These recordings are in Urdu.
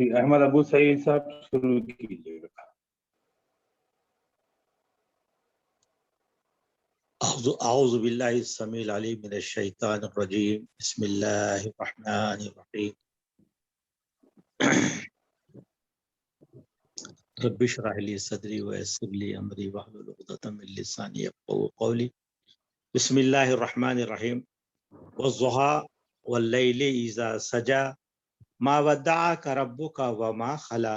احمد ابو سعید صاحب شروع کیجیے گا۔ اعوذ باللہ السمیع العلیم من الشیطان الرجیم، بسم اللہ الرحمن الرحیم۔ رب اشرح لی صدری ویسر لی امری واحلل عقدۃ من لسانی یفقهوا قولی۔ بسم اللہ الرحمن الرحیم۔ والضحیٰ واللیل اذا سجی ما ودعک ربک وما خلا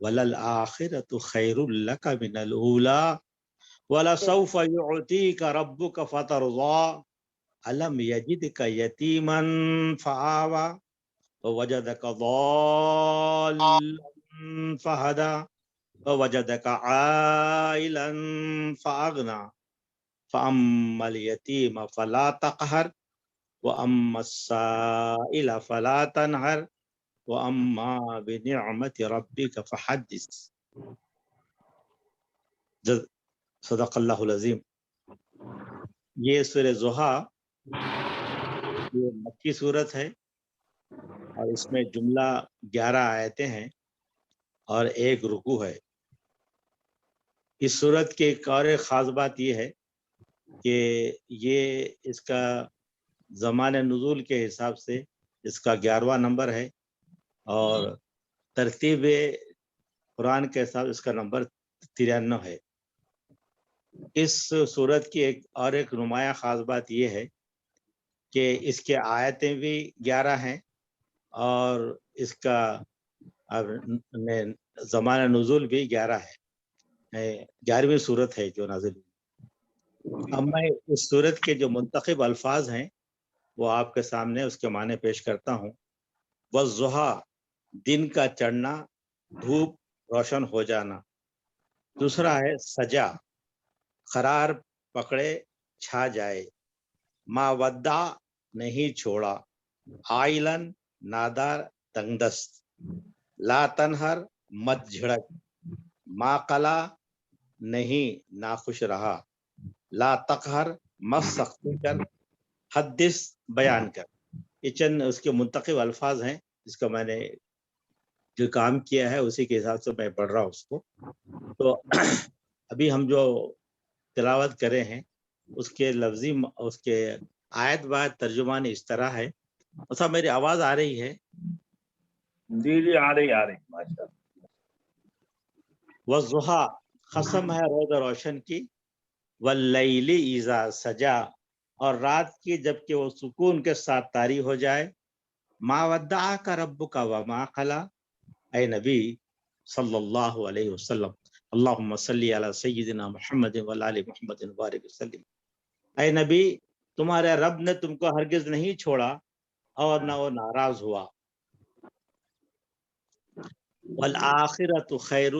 وللآخرۃ خیر لک من الاولی وَلَسَوْفَ يُعْطِيكَ رَبُّكَ فَتَرْضَىٰ أَلَمْ يَجِدْكَ يَتِيمًا فَآوَىٰ وَوَجَدَكَ ضَالًّا فَهَدَىٰ وَوَجَدَكَ عَائِلًا فَأَغْنَىٰ فَأَمَّا الْيَتِيمَ فَلَا تَقْهَرْ وَأَمَّا السَّائِلَ فَلَا تَنْهَرْ وَأَمَّا بِنِعْمَةِ رَبِّكَ فَحَدِّثْ۔ صدق اللہ العظیم۔ یہ سورہ ضحیٰ یہ مکی صورت ہے اور اس میں جملہ 11 آیتیں ہیں اور 1 رکوع ہے۔ اس صورت کی ایک اور خاص بات یہ ہے کہ یہ اس کا زمان نزول کے حساب سے اس کا 11واں نمبر ہے اور ترتیب قرآن کے حساب اس کا نمبر 93 ہے۔ اس صورت کی ایک نمایاں خاص بات یہ ہے کہ اس کے آیتیں بھی 11 ہیں اور اس کا زمان نزول بھی 11 ہے، 11ویں صورت ہے جو نازل ہوئی۔ اب میں اس صورت کے جو منتخب الفاظ ہیں وہ آپ کے سامنے اس کے معنی پیش کرتا ہوں۔ والضحیٰ، دن کا چڑھنا، دھوپ روشن ہو جانا۔ دوسرا ہے سجا، قرار پکڑے چھا جائے۔ ما ودع، نہیں چھوڑا۔ عائلن، نادار تنگ دست۔ لا تنہر، مت جھڑک۔ ما قلا، نہیں ناخوش رہا۔ لا تقہر، مت سختی کر۔ حدث، بیان کر۔ یہ چند اس کے منتخب الفاظ ہیں جس کا میں نے جو کام کیا ہے اسی کے حساب سے میں پڑھ رہا ہوں اس کو۔ تو ابھی ہم جو تلاوت کرے ہیں اس کے لفظی اس کے آیت بعد ترجمان اس طرح ہے۔ اچھا میری آواز آ رہی ہے؟ جی جی آ رہی ماشاء اللہ۔ والضحیٰ، قسم ہے روز روشن کی۔ واللیل اذا سجا، اور رات کی جب کہ وہ سکون کے ساتھ طاری ہو جائے۔ ما ودعک ربک وما قلا، اے نبی صلی اللہ علیہ وسلم، اللہم صلی علی سیدنا محمد وعلی آل محمد وبارک وسلم۔ اے نبی، تمہارے رب نے تم کو ہرگز نہیں چھوڑا اور نہ وہ ناراض ہوا۔ والآخرۃ خیر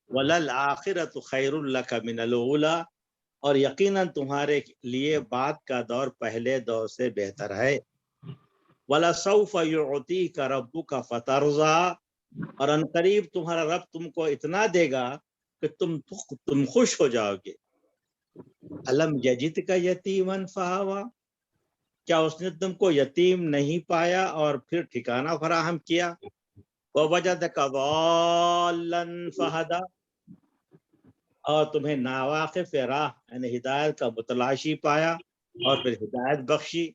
وللآخرۃ خیر لک من الاولی، اور یقیناً تمہارے لیے بعد کا دور پہلے دور سے بہتر ہے۔ وَلَسَوْفَ يُعْطِيكَ رَبُّكَ فَتَرْضَىٰ، اور ان قریب تمہارا رب تم کو اتنا دے گا کہ تم خوش ہو جاؤ گے۔ الم یجدک یتیما فآویٰ، کیا اس نے تم کو یتیم نہیں پایا اور پھر ٹھکانہ فراہم کیا۔ وَوَجَدَكَ ضَالًّا فَهَدَىٰ، اور تمہیں ناواقف راہ یعنی ہدایت کا متلاشی پایا اور پھر ہدایت بخشی۔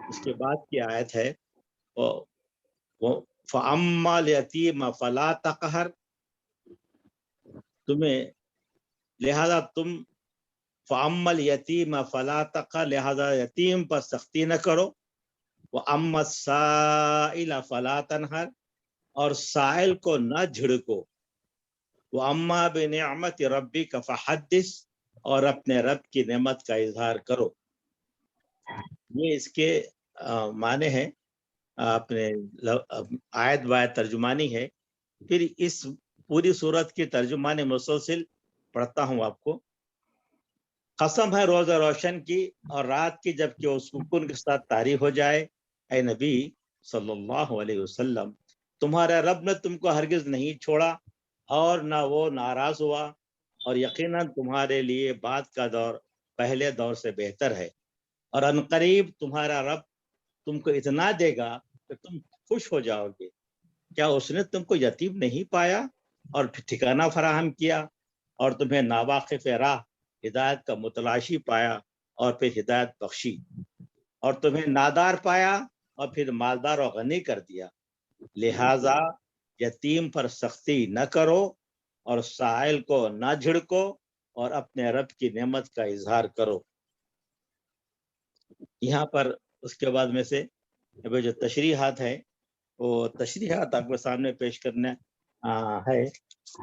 اس کے بعد کی آیت ہے فَأَمَّا الْيَتِيمَ فَلَا تَقْهَرْ، تمہیں لہذا تم فَأَمَّا الْيَتِيمَ فَلَا تَقْهَرْ، لہذا یتیم پر سختی نہ کرو۔ وَأَمَّا السَّائِلَ فَلَا تَنْهَرْ، اور سائل کو نہ جھڑکو۔ وَأَمَّا بِنِعْمَةِ رَبِّكَ فَحَدِّثْ، اور اپنے رب کی نعمت کا اظہار کرو۔ یہ اس کے معنی ہے، اپنے آیت بائے ترجمانی ہے۔ پھر اس پوری صورت کی ترجمانی مسلسل پڑھتا ہوں آپ کو۔ قسم ہے روز روشن کی اور رات کی جب کہ وہ سکون کے ساتھ طاری ہو جائے۔ اے نبی صلی اللہ علیہ وسلم، تمہارے رب نے تم کو ہرگز نہیں چھوڑا اور نہ وہ ناراض ہوا، اور یقیناً تمہارے لیے بعد کا دور پہلے دور سے بہتر ہے، اور ان قریب تمہارا رب تم کو اتنا دے گا کہ تم خوش ہو جاؤ گے۔ کیا اس نے تم کو یتیم نہیں پایا اور پھر ٹھکانہ فراہم کیا، اور تمہیں ناواقف راہ ہدایت کا متلاشی پایا اور پھر ہدایت بخشی، اور تمہیں نادار پایا اور پھر مالدار اور غنی کر دیا، لہذا یتیم پر سختی نہ کرو اور سائل کو نہ جھڑکو اور اپنے رب کی نعمت کا اظہار کرو۔ یہاں پر اس کے بعد میں سے جو تشریحات ہیں وہ تشریحات آپ کے سامنے پیش کرنے ہے،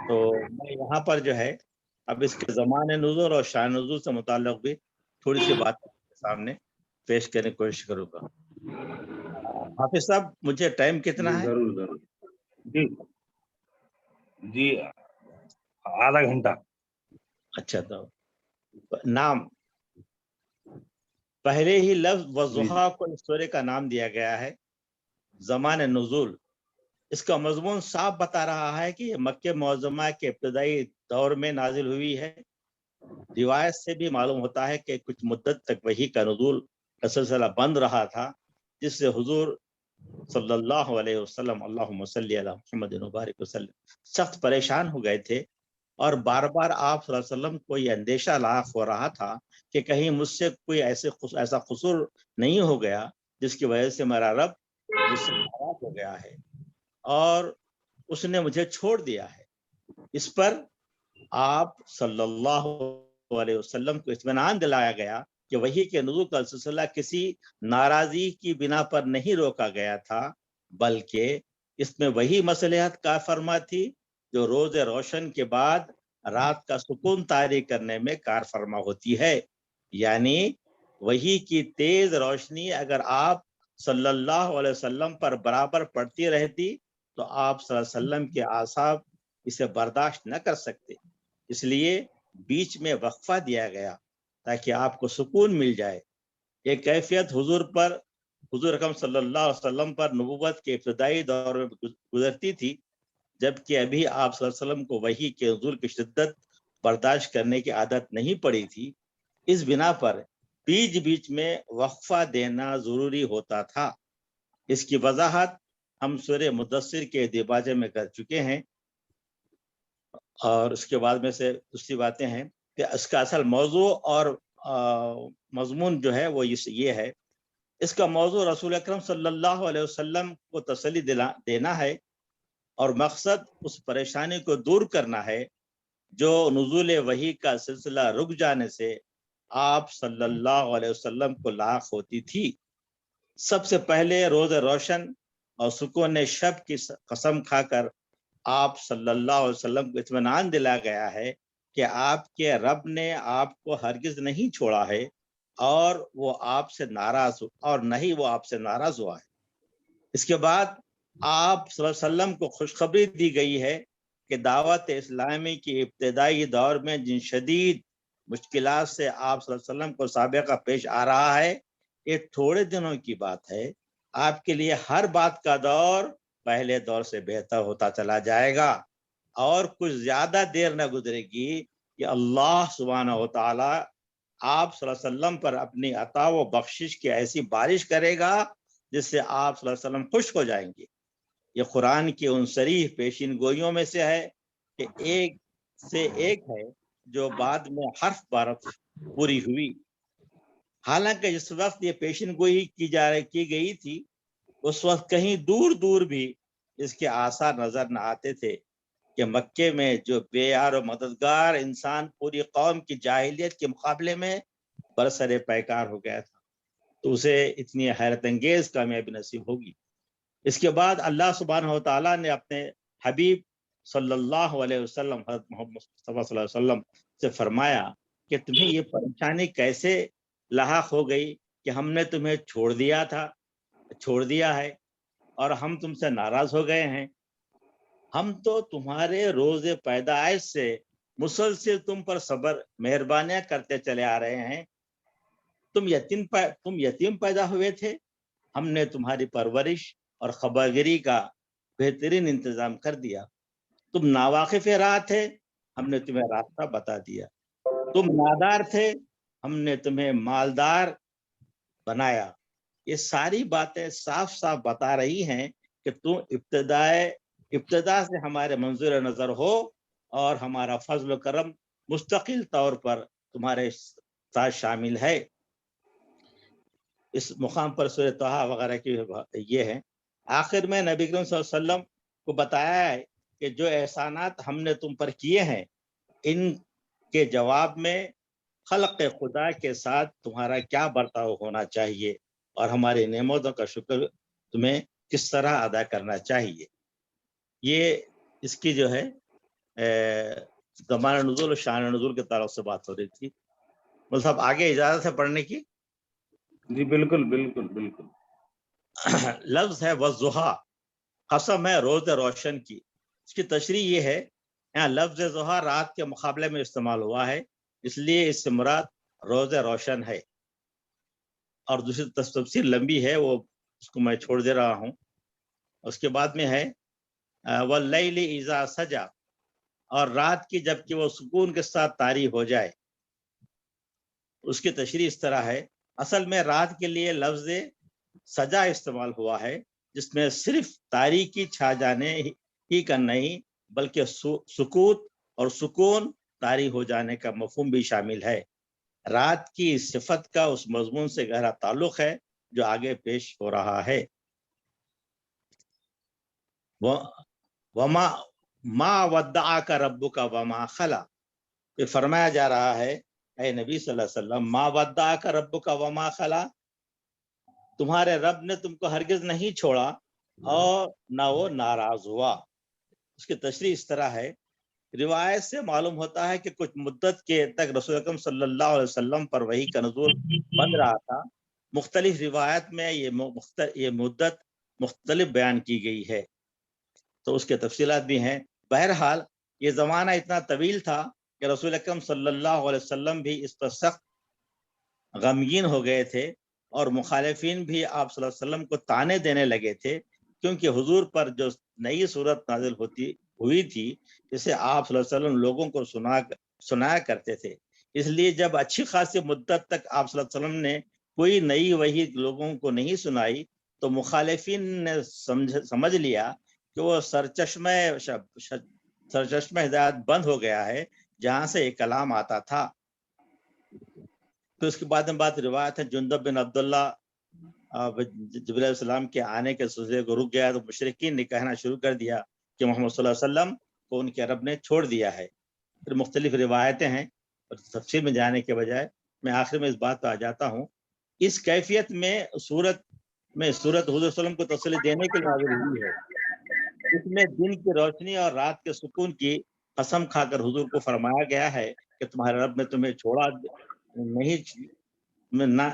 تو میں یہاں پر جو ہے اب اس کے زمان نزول اور شان نزول سے متعلق بھی تھوڑی سی بات آپ کے سامنے پیش کرنے کی کوشش کروں گا۔ حافظ صاحب مجھے ٹائم کتنا ہے؟ ضرور ضرور جی جی، آدھا گھنٹہ۔ اچھا، تو نام پہلے ہی لفظ وضحا کو اس سورے کا نام دیا گیا ہے۔ زمان نزول اس کا مضمون صاف بتا رہا ہے کہ یہ مکہ معظمہ کے ابتدائی دور میں نازل ہوئی ہے۔ روایت سے بھی معلوم ہوتا ہے کہ کچھ مدت تک وحی کا نزول کا سلسلہ بند رہا تھا، جس سے حضور صلی اللہ علیہ وسلم اللہم صلی علی محمد مبارک وسلم سخت پریشان ہو گئے تھے، اور بار بار آپ صلی اللہ علیہ وسلم کو یہ اندیشہ لاحق ہو رہا تھا کہ کہیں مجھ سے کوئی ایسا قصور نہیں ہو گیا جس کی وجہ سے میرا رب مجھ سے ناراض ہو گیا ہے اور اس نے مجھے چھوڑ دیا ہے۔ اس پر آپ صلی اللہ علیہ وسلم کو اطمینان دلایا گیا کہ وحی کے نزول کا سلسلہ کسی ناراضی کی بنا پر نہیں روکا گیا تھا، بلکہ اس میں وہی مصلحت کا فرما تھی جو روز روشن کے بعد رات کا سکون طاری کرنے میں کار فرما ہوتی ہے۔ یعنی وحی کی تیز روشنی اگر آپ صلی اللہ علیہ وسلم پر برابر پڑتی رہتی تو آپ صلی اللہ علیہ وسلم کے اعصاب اسے برداشت نہ کر سکتے، اس لیے بیچ میں وقفہ دیا گیا تاکہ آپ کو سکون مل جائے۔ یہ کیفیت حضور اکرم صلی اللہ علیہ وسلم پر نبوت کے ابتدائی دور میں گزرتی تھی، جبکہ ابھی آپ صلی اللہ علیہ وسلم کو وحی کے نزول کی شدت برداشت کرنے کی عادت نہیں پڑی تھی۔ اس بنا پر بیچ بیچ میں وقفہ دینا ضروری ہوتا تھا۔ اس کی وضاحت ہم سورہ مدثر کے دیباجے میں کر چکے ہیں، اور اس کے بعد میں سے دوسری باتیں ہیں کہ اس کا اصل موضوع اور مضمون جو ہے وہ یہ ہے، اس کا موضوع رسول اکرم صلی اللہ علیہ وسلم کو تسلی دینا ہے، اور مقصد اس پریشانی کو دور کرنا ہے جو نزول وحی کا سلسلہ رک جانے سے آپ صلی اللہ علیہ وسلم کو لاحق ہوتی تھی۔ سب سے پہلے روز روشن اور سکون شب کی قسم کھا کر آپ صلی اللہ علیہ وسلم کو اطمینان دلا گیا ہے کہ آپ کے رب نے آپ کو ہرگز نہیں چھوڑا ہے اور وہ آپ سے ناراض اور نہ ہی وہ آپ سے ناراض ہوا ہے۔ اس کے بعد آپ صلی اللہ علیہ وسلم کو خوشخبری دی گئی ہے کہ دعوت اسلامی کی ابتدائی دور میں جن شدید مشکلات سے آپ صلی اللہ علیہ وسلم کو سابقہ پیش آ رہا ہے، یہ تھوڑے دنوں کی بات ہے۔ آپ کے لیے ہر بات کا دور پہلے دور سے بہتر ہوتا چلا جائے گا، اور کچھ زیادہ دیر نہ گزرے گی کہ اللہ سبحانہ و تعالی آپ صلی اللہ علیہ وسلم پر اپنی عطا و بخشش کی ایسی بارش کرے گا جس سے آپ صلی اللہ علیہ وسلم خوش ہو جائیں گے۔ یہ قرآن کی ان صریح پیشین گوئیوں میں سے ہے کہ ایک سے ایک ہے جو بعد میں حرف بحرف پوری ہوئی۔ حالانکہ جس وقت یہ پیشین گوئی کی گئی تھی اس وقت کہیں دور دور بھی اس کے آثار نظر نہ آتے تھے کہ مکے میں جو بے یار و مددگار انسان پوری قوم کی جاہلیت کے مقابلے میں برسر پیکار ہو گیا تھا، تو اسے اتنی حیرت انگیز کامیابی نصیب ہوگی۔ اس کے بعد اللہ سبحانہ و تعالیٰ نے اپنے حبیب صلی اللہ علیہ وسلم حضرت محمد مصطفیٰ صلی اللہ علیہ وسلم سے فرمایا کہ تمہیں یہ پریشانی کیسے لاحق ہو گئی کہ ہم نے تمہیں چھوڑ دیا ہے اور ہم تم سے ناراض ہو گئے ہیں۔ ہم تو تمہارے روز پیدائش سے مسلسل تم پر صبر مہربانیاں کرتے چلے آ رہے ہیں۔ تم یتیم پیدا ہوئے تھے، ہم نے تمہاری پرورش اور خبرگیری کا بہترین انتظام کر دیا۔ تم ناواقف راہ تھے، ہم نے تمہیں راستہ بتا دیا۔ تم نادار تھے، ہم نے تمہیں مالدار بنایا۔ یہ ساری باتیں صاف صاف بتا رہی ہیں کہ تم ابتدائے ابتدا سے ہمارے منظور نظر ہو اور ہمارا فضل و کرم مستقل طور پر تمہارے ساتھ شامل ہے۔ اس مقام پر سورہ طہ وغیرہ کی یہ ہے۔ آخر میں نبی کریم صلی اللہ علیہ وسلم کو بتایا ہے کہ جو احسانات ہم نے تم پر کیے ہیں ان کے جواب میں خلق خدا کے ساتھ تمہارا کیا برتاؤ ہونا چاہیے اور ہماری نعمتوں کا شکر تمہیں کس طرح ادا کرنا چاہیے۔ یہ اس کی جو ہے زمان نزول و شان نزول کے تعلق سے بات ہو رہی تھی۔ مول صاحب آگے اجازت ہے پڑھنے کی؟ جی بالکل بالکل بالکل۔ لفظ ہے والضحیٰ، قسم ہے روز روشن کی۔ اس کی تشریح یہ ہے یہاں لفظ ضحیٰ رات کے مقابلے میں استعمال ہوا ہے، اس لیے اس سے مراد روز روشن ہے۔ اور دوسری تفسیر لمبی ہے، وہ اس کو میں چھوڑ دے رہا ہوں۔ اس کے بعد میں ہے واللیل اذا سجا، اور رات کی جب کہ وہ سکون کے ساتھ طاری ہو جائے۔ اس کی تشریح اس طرح ہے، اصل میں رات کے لیے لفظ سجا استعمال ہوا ہے، جس میں صرف تاریکی چھا جانے ہی کا نہیں بلکہ سکوت اور سکون طاری ہو جانے کا مفہوم بھی شامل ہے۔ رات کی صفت کا اس مضمون سے گہرا تعلق ہے جو آگے پیش ہو رہا ہے۔ وما ما ودعک ربک وما خلا، پھر فرمایا جا رہا ہے اے نبی صلی اللہ علیہ وسلم ما ودعک ربک وما خلا، تمہارے رب نے تم کو ہرگز نہیں چھوڑا اور نہ وہ ناراض ہوا۔ اس کی تشریح اس طرح ہے، روایت سے معلوم ہوتا ہے کہ کچھ مدت کے تک رسول اکرم صلی اللہ علیہ وسلم پر وحی کا نزول بن رہا تھا۔ مختلف روایت میں یہ مدت مختلف بیان کی گئی ہے، تو اس کے تفصیلات بھی ہیں۔ بہرحال یہ زمانہ اتنا طویل تھا کہ رسول اکرم صلی اللہ علیہ وسلم بھی اس پر سخت غمگین ہو گئے تھے، اور مخالفین بھی آپ صلی اللہ علیہ وسلم کو طعنے دینے لگے تھے، کیونکہ حضور پر جو نئی صورت نازل ہوئی تھی جسے آپ صلی اللہ علیہ وسلم لوگوں کو سنایا کرتے تھے۔ اس لیے جب اچھی خاصی مدت تک آپ صلی اللہ علیہ وسلم نے کوئی نئی وحی لوگوں کو نہیں سنائی تو مخالفین نے سمجھ لیا کہ وہ سرچشمہ ہدایت بند ہو گیا ہے جہاں سے یہ کلام آتا تھا۔ پھر اس کے بعد میں بات روایت ہے جندب بن عبداللہ جبرائیل علیہ السلام کے آنے کے سلسلے کو رک گیا تو مشرکین نے کہنا شروع کر دیا کہ محمد صلی اللہ علیہ وسلم کو ان کے رب نے چھوڑ دیا ہے۔ پھر مختلف روایتیں ہیں، اور تفصیل میں جانے کے بجائے میں آخر میں اس بات پہ آ جاتا ہوں۔ اس کیفیت میں صورت حضور صلی اللہ علیہ وسلم کو تسلی دینے کے لیے نازل ہوئی ہے۔ اس میں دن کی روشنی اور رات کے سکون کی قسم کھا کر حضور کو فرمایا گیا ہے کہ تمہارے رب نے تمہیں چھوڑا نہیں،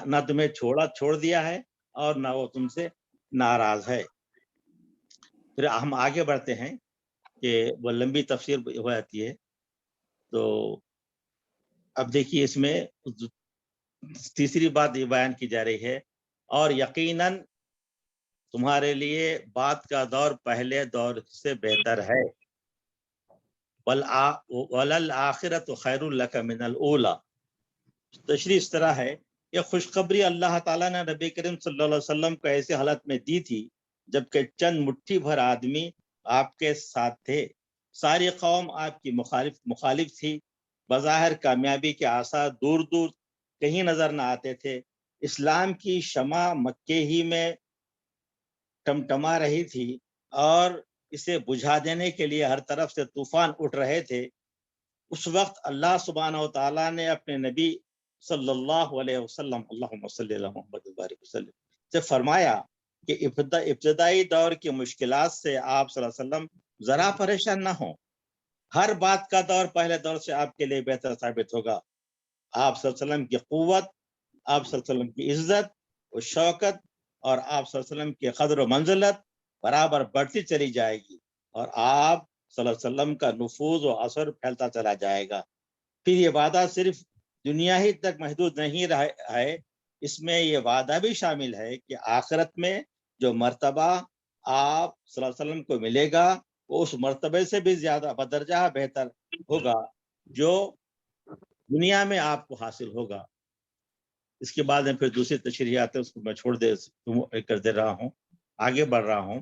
نہ تمہیں چھوڑ دیا ہے اور نہ وہ تم سے ناراض ہے۔ پھر ہم آگے بڑھتے ہیں کہ وہ لمبی تفسیر ہو جاتی ہے، تو اب دیکھیے اس میں تیسری بات یہ بیان کی جا رہی ہے، اور یقیناً تمہارے لیے بعد کا دور پہلے دور سے بہتر ہے، وَلَلْآخِرَةُ خَيْرٌ لَكَ مِنَ الْأُولَى۔ تشریح اس طرح ہے کہ خوشخبری اللہ تعالیٰ نے نبی کریم صلی اللہ علیہ وسلم کو ایسی حالت میں دی تھی جبکہ چند مٹھی بھر آدمی آپ کے ساتھ تھے، ساری قوم آپ کی مخالف تھی، بظاہر کامیابی کے آثار دور دور کہیں نظر نہ آتے تھے، اسلام کی شمع مکے ہی میں ٹمٹما رہی تھی اور اسے بجھا دینے کے لیے ہر طرف سے طوفان اٹھ رہے تھے۔ اس وقت اللہ سبحانہ و تعالیٰ نے اپنے نبی صلی اللہ علیہ وسلم اللہم صلی اللہ محمد وبارک وسلم سے فرمایا کہ ابتدائی دور کی مشکلات سے آپ صلی اللہ علیہ وسلم ذرا پریشان نہ ہوں، ہر بات کا دور پہلے دور سے آپ کے لیے بہتر ثابت ہوگا۔ آپ صلی اللہ علیہ وسلم کی قوت، آپ صلی اللہ علیہ وسلم کی عزت و شوکت اور آپ صلی اللہ علیہ وسلم کی قدر و منزلت برابر بڑھتی چلی جائے گی، اور آپ صلی اللہ علیہ وسلم کا نفوذ و اثر پھیلتا چلا جائے گا۔ پھر یہ وعدہ صرف دنیا ہی تک محدود نہیں رہا ہے، اس میں یہ وعدہ بھی شامل ہے کہ آخرت میں جو مرتبہ آپ صلی اللہ علیہ وسلم کو ملے گا وہ اس مرتبے سے بھی زیادہ بدرجہ بہتر ہوگا جو دنیا میں آپ کو حاصل ہوگا۔ اس کے بعد میں پھر دوسری تشریحات ہے، اس کو میں چھوڑ کر دے رہا ہوں، آگے بڑھ رہا ہوں۔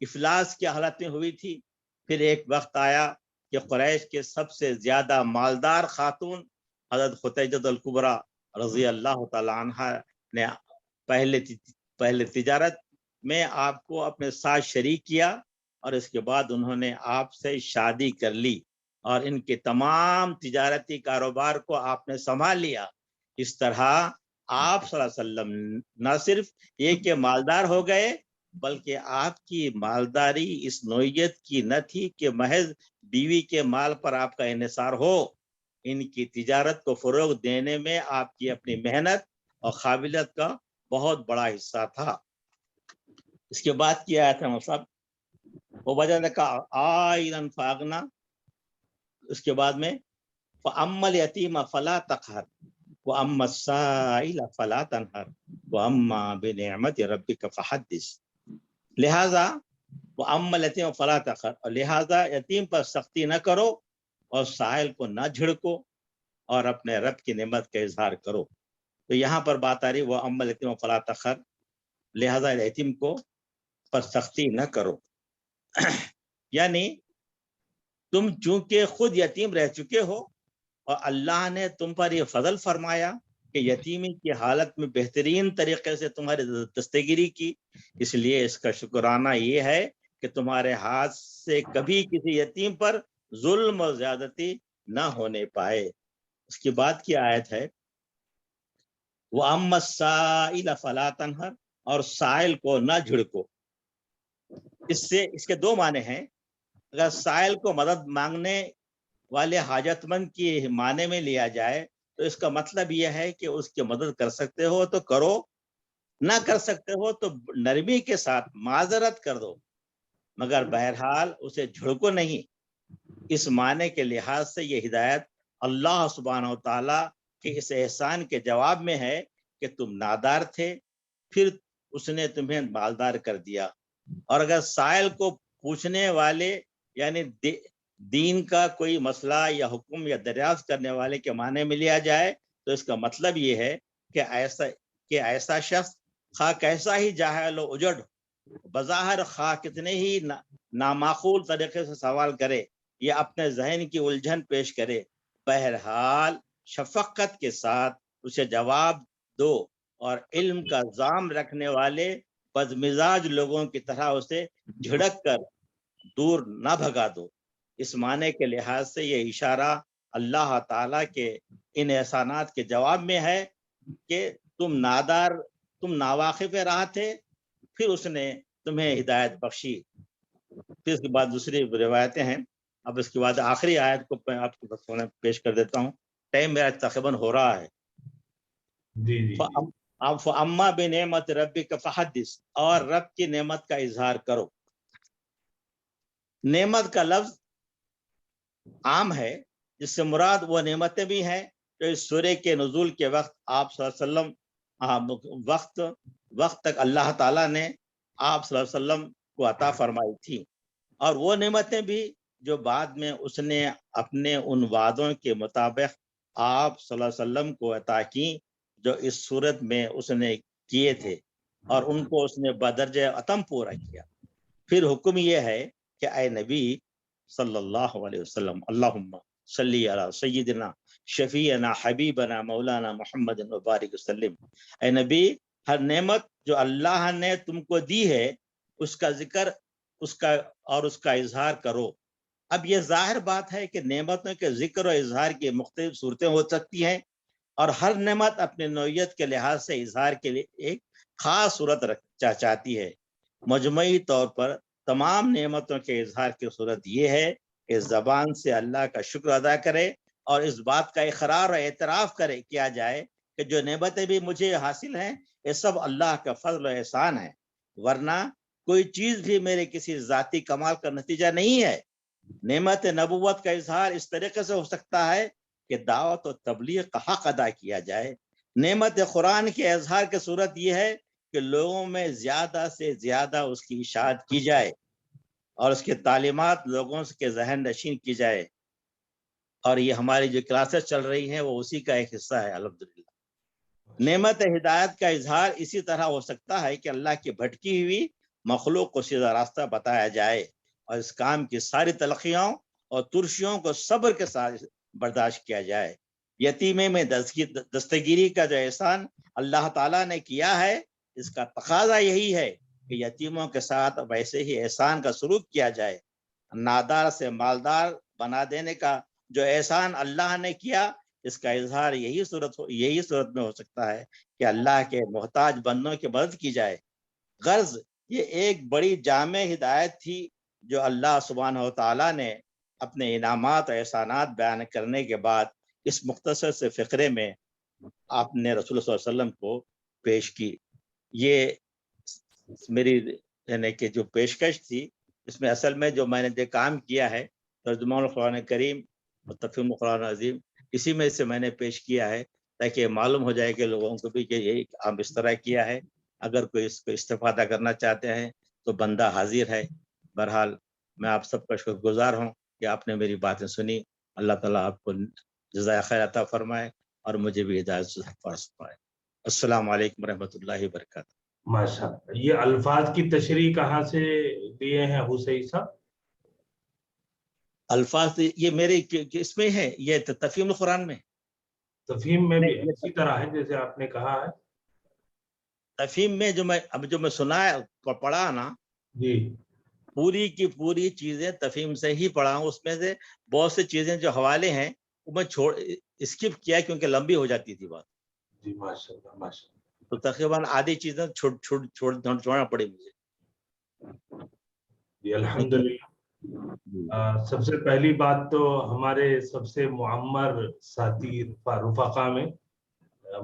افلاس کی حالت میں ہوئی تھی. پھر ایک وقت آیا کہ قریش کے سب سے زیادہ مالدار خاتون حضرت ختیجہ الکبریٰ رضی اللہ تعالی عنہ نے پہلے تجارت میں آپ کو اپنے ساتھ شریک کیا اور اس کے بعد انہوں نے آپ سے شادی کر لی اور ان کے تمام تجارتی کاروبار کو آپ نے سنبھال لیا. اس طرح آپ صلی اللہ علیہ وسلم نہ صرف یہ کہ مالدار ہو گئے بلکہ آپ کی مالداری اس نوعیت کی نہ تھی کہ محض بیوی کے مال پر آپ کا انحصار ہو. ان کی تجارت کو فروغ دینے میں آپ کی اپنی محنت اور قابلیت کا بہت بڑا حصہ تھا. اس کے بعد کیا آیا تھا مصعب وہ وجہ کا آئرن فاغنا. اس کے بعد میں فَأَمَّا الْيَتِيمَ فَلَا تَقْهَرْ وَأَمَّا السَّائِلَ فَلَا تَنْهَرْ وَأَمَّا بِنِعْمَةِ رَبِّكَ فَحَدِّثْ. لہذا وَأَمَّا الْيَتِيمَ فَلَا تَقْهَرْ، اور لہذا یتیم پر سختی نہ کرو اور سائل کو نہ جھڑکو اور اپنے رب کی نعمت کا اظہار کرو. تو یہاں پر بات آ رہی وَأَمَّا الْيَتِيمَ فَلَا تَقْهَرْ، لہذا یتیم کو پر سختی نہ کرو. یعنی تم چونکہ خود یتیم رہ چکے ہو اور اللہ نے تم پر یہ فضل فرمایا کہ یتیمی کی حالت میں بہترین طریقے سے تمہاری دستگیری کی، اس لیے اس کا شکرانہ یہ ہے کہ تمہارے ہاتھ سے کبھی کسی یتیم پر ظلم اور زیادتی نہ ہونے پائے. اس کی بات کی آیت ہے وَأَمَّا السَّائِلَ فَلَا تَنْهَرْ، اور سائل کو نہ جھڑکو. اس کے دو معنی ہیں. اگر سائل کو مدد مانگنے والے حاجت مند کی معنی میں لیا جائے تو اس کا مطلب یہ ہے کہ اس کی مدد کر سکتے ہو تو کرو، نہ کر سکتے ہو تو نرمی کے ساتھ معذرت کر دو، مگر بہرحال اسے جھڑکو نہیں. اس معنی کے لحاظ سے یہ ہدایت اللہ سبحانہ و تعالیٰ کے اس احسان کے جواب میں ہے کہ تم نادار تھے پھر اس نے تمہیں مالدار کر دیا. اور اگر سائل کو پوچھنے والے یعنی دین کا کوئی مسئلہ یا حکم یا دریافت کرنے والے کے معنی میں لیا جائے تو اس کا مطلب یہ ہے کہ ایسا شخص خواہ کیسا ہی جاہل و اجڑ بظاہر خواہ کتنے ہی نامعقول طریقے سے سوال کرے یا اپنے ذہن کی الجھن پیش کرے، بہرحال شفقت کے ساتھ اسے جواب دو اور علم کا ذام رکھنے والے بدمزاج لوگوں کی طرح اسے جھڑک کر دور نہ بھگا دو. اس معنی کے لحاظ سے یہ اشارہ اللہ تعالیٰ کے ان احسانات کے جواب میں ہے کہ تم ناواقف راہ تھے پھر اس نے تمہیں ہدایت بخشی. پھر اس کے بعد دوسری روایتیں ہیں. اب اس کے بعد آخری آیت کو میں آپ کے سامنے پیش کر دیتا ہوں. ٹائم میرا تقریباً ہو رہا ہے. فَأَمَّا بِنِعْمَةِ رَبِّكَ فَحَدِّثْ، اور رب کی نعمت کا اظہار کرو. نعمت کا لفظ عام ہے جس سے مراد وہ نعمتیں بھی ہیں جو اس سورے کے نزول کے وقت آپ صلی اللہ علیہ وسلم وقت تک اللہ تعالیٰ نے آپ صلی اللہ علیہ وسلم کو عطا فرمائی تھی، اور وہ نعمتیں بھی جو بعد میں اس نے اپنے ان وعدوں کے مطابق آپ صلی اللہ علیہ وسلم کو عطا کی جو اس صورت میں اس نے کیے تھے، اور ان کو اس نے بدرجہ اتم پورا کیا. پھر حکم یہ ہے کہ اے نبی صلی اللہ علیہ وسلم اللہم صلی علی سیدنا شفیعنا حبیبنا مولانا محمد مبارک وسلم، اے نبی ہر نعمت جو اللہ نے تم کو دی ہے اس کا ذکر اس کا اظہار کرو. اب یہ ظاہر بات ہے کہ نعمتوں کے ذکر و اظہار کی مختلف صورتیں ہو سکتی ہیں اور ہر نعمت اپنے نوعیت کے لحاظ سے اظہار کے لیے ایک خاص صورت چاہتی ہے. مجموعی طور پر تمام نعمتوں کے اظہار کی صورت یہ ہے کہ زبان سے اللہ کا شکر ادا کرے اور اس بات کا اقرار اور اعتراف کیا جائے کہ جو نعمتیں بھی مجھے حاصل ہیں یہ سب اللہ کا فضل و احسان ہے، ورنہ کوئی چیز بھی میرے کسی ذاتی کمال کا نتیجہ نہیں ہے. نعمت نبوت کا اظہار اس طریقے سے ہو سکتا ہے کہ دعوت و تبلیغ کا حق ادا کیا جائے. نعمت قرآن کے اظہار کی صورت یہ ہے کہ لوگوں میں زیادہ سے زیادہ اس کی اشاعت کی جائے اور اس کی تعلیمات لوگوں کے ذہن نشین کی جائے، اور یہ ہماری جو کلاسز چل رہی ہیں وہ اسی کا ایک حصہ ہے الحمدللہ. نعمت ہدایت کا اظہار اسی طرح ہو سکتا ہے کہ اللہ کی بھٹکی ہوئی مخلوق کو سیدھا راستہ بتایا جائے اور اس کام کی ساری تلخیوں اور ترشیوں کو صبر کے ساتھ برداشت کیا جائے۔ یتیمے میں دستگیری کا جو احسان اللہ تعالیٰ نے کیا ہے، اس کا تقاضا یہی ہے کہ یتیموں کے ساتھ ویسے ہی احسان کا سلوک کیا جائے۔ نادار سے مالدار بنا دینے کا جو احسان اللہ نے کیا، اس کا اظہار یہی صورت میں ہو سکتا ہے کہ اللہ کے محتاج بندوں کی مدد کی جائے۔ غرض یہ ایک بڑی جامع ہدایت تھی جو اللہ سبحانہ و تعالیٰ نے اپنے انعامات و احسانات بیان کرنے کے بعد اس مختصر سے فقرے میں آپ نے رسول صلی اللہ علیہ وسلم کو پیش کی۔ یہ میری یعنی کہ جو پیشکش تھی، اس میں اصل میں جو میں نے کام کیا ہے ترجمہ القرآن کریم اور تفہیم القرآن عظیم، اسی میں سے میں نے پیش کیا ہے تاکہ معلوم ہو جائے کہ لوگوں کو بھی کہ یہی ہم اس طرح کیا ہے۔ اگر کوئی اس کو استفادہ کرنا چاہتے ہیں تو بندہ حاضر ہے۔ بہرحال میں آپ سب کا شکر گزار ہوں کہ آپ نے میری باتیں سنی۔ اللہ تعالیٰ آپ کو جزائے خیر عطا فرمائے اور مجھے بھی ہدایت سے فرمائے۔ السلام علیکم ورحمۃ اللہ وبرکاتہ۔ ماشاء اللہ، یہ الفاظ کی تشریح کہاں سے دیے ہیں ابو سعید صاحب؟ الفاظ یہ میرے اس میں ہے، یہ تفہیم القرآن میں، تفہیم میں بھی اسی طرح ہے جیسے آپ نے کہا ہے؟ تفہیم میں جو میں سنا ہے پڑھا نا جی، پوری کی پوری چیزیں تفہیم سے ہی پڑھا ہوں۔ اس میں سے بہت سی چیزیں جو حوالے ہیں وہ میں اسکپ کیا کیونکہ لمبی ہو جاتی تھی بات۔ جی ماشاء اللہ ماشاء اللہ۔ تو تقریباً آدھی چیزیں چھوڑنا پڑی مجھے۔ جی الحمدللہ۔ سب سے پہلی بات تو ہمارے سب سے معمر ساتھی رفقا میں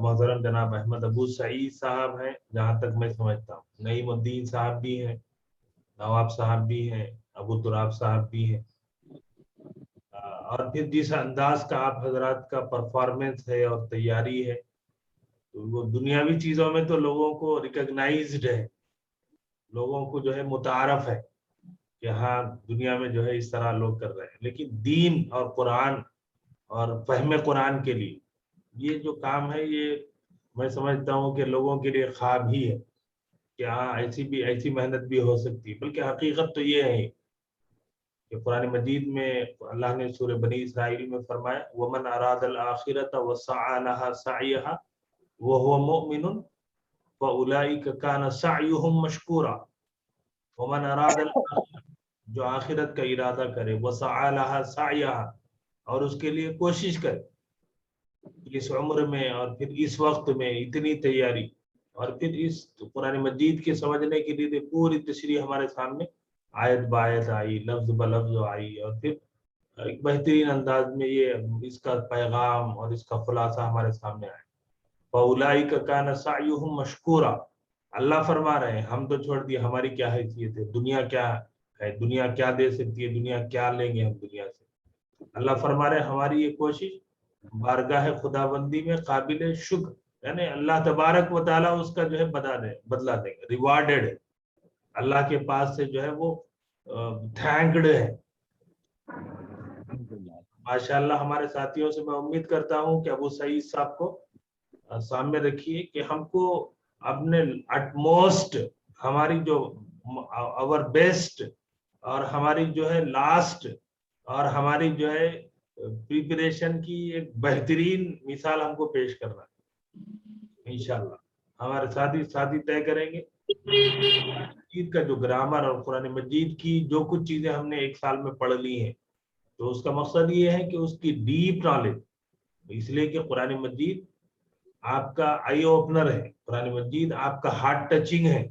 محترم جناب احمد ابو سعید صاحب ہیں، جہاں تک میں سمجھتا ہوں۔ نعیم الدین صاحب بھی ہیں، نواب صاحب بھی ہیں، ابو تراب صاحب بھی ہیں، اور پھر جس انداز کا آپ حضرات کا پرفارمنس ہے اور تیاری ہے، تو وہ دنیاوی چیزوں میں تو لوگوں کو ریکگنائزڈ ہے، لوگوں کو جو ہے متعارف ہے کہ ہاں دنیا میں جو ہے اس طرح لوگ کر رہے ہیں، لیکن دین اور قرآن اور فہم قرآن کے لیے یہ جو کام ہے، یہ میں سمجھتا ہوں کہ لوگوں کے لیے خواب ہی ہے کہ ہاں ایسی محنت بھی ہو سکتی ہے۔ بلکہ حقیقت تو یہ ہے کہ قرآن مجید میں اللہ نے سورہ بنی اسرائیل میں فرمایا وَمَنْ أَرَادَ الْآخِرَةَ وَسَعَى لَهَا سَعْيَهَا وَهُوَ مُؤْمِنٌ فَأُولَئِكَ كَانَ سَعْيُهُمْ مَشْكُورًا۔ وَمَنْ أَرَادَ الْآخِرَةَ، جو آخرت کا ارادہ کرے، وَسَعَى لَهَا سَعْيَهَا، اور اس کے لیے کوشش کرے، اس عمر میں اور پھر اس وقت میں اتنی تیاری، اور پھر اس قرآن مجید کے سمجھنے کے لیے پوری تشریح ہمارے سامنے آیت بآیت آئی، لفظ بلفظ آئی، اور پھر ایک بہترین انداز میں یہ اس کا پیغام اور اس کا خلاصہ ہمارے سامنے آیا۔ فَأُولَئِكَ كَانَ سَعْيُهُمْ مَشْكُورًا۔ اللہ فرما رہے ہیں ہم تو چھوڑ دیے، ہماری کیا حیثیت ہے، دنیا کیا ہے، دنیا کیا دے سکتی ہے، دنیا کیا لیں گے ہم دنیا سے۔ اللہ فرما رہے ہیں ہماری یہ کوشش بارگاہ خداوندی میں قابل شکر، یعنی اللہ تبارک و تعالیٰ اس کا جو ہے بدلہ دیں گے، ریوارڈڈ ہے، اللہ کے پاس سے جو ہے وہ تھینکڈ ہے۔ ماشاءاللہ ہمارے ساتھیوں سے میں امید کرتا ہوں کہ ابو سعید صاحب کو سامنے رکھیے کہ ہم کو اپنے اٹموسٹ، ہماری جو اور بیسٹ اور ہماری جو ہے لاسٹ اور ہماری جو ہے پریپریشن کی ایک بہترین مثال ہم کو پیش کرنا ہے انشاءاللہ۔ ہمارے ساتھی طے کریں گے مجید کا جو گرامر اور قرآن مجید کی جو کچھ چیزیں ہم نے ایک سال میں پڑھ لی ہیں، تو اس کا مقصد یہ ہے کہ اس کی ڈیپ نالج، اس لیے کہ قرآن مجید آپ کا آئی اوپنر ہے، قرآن مجید آپ کا ہارٹ ٹچنگ ہے،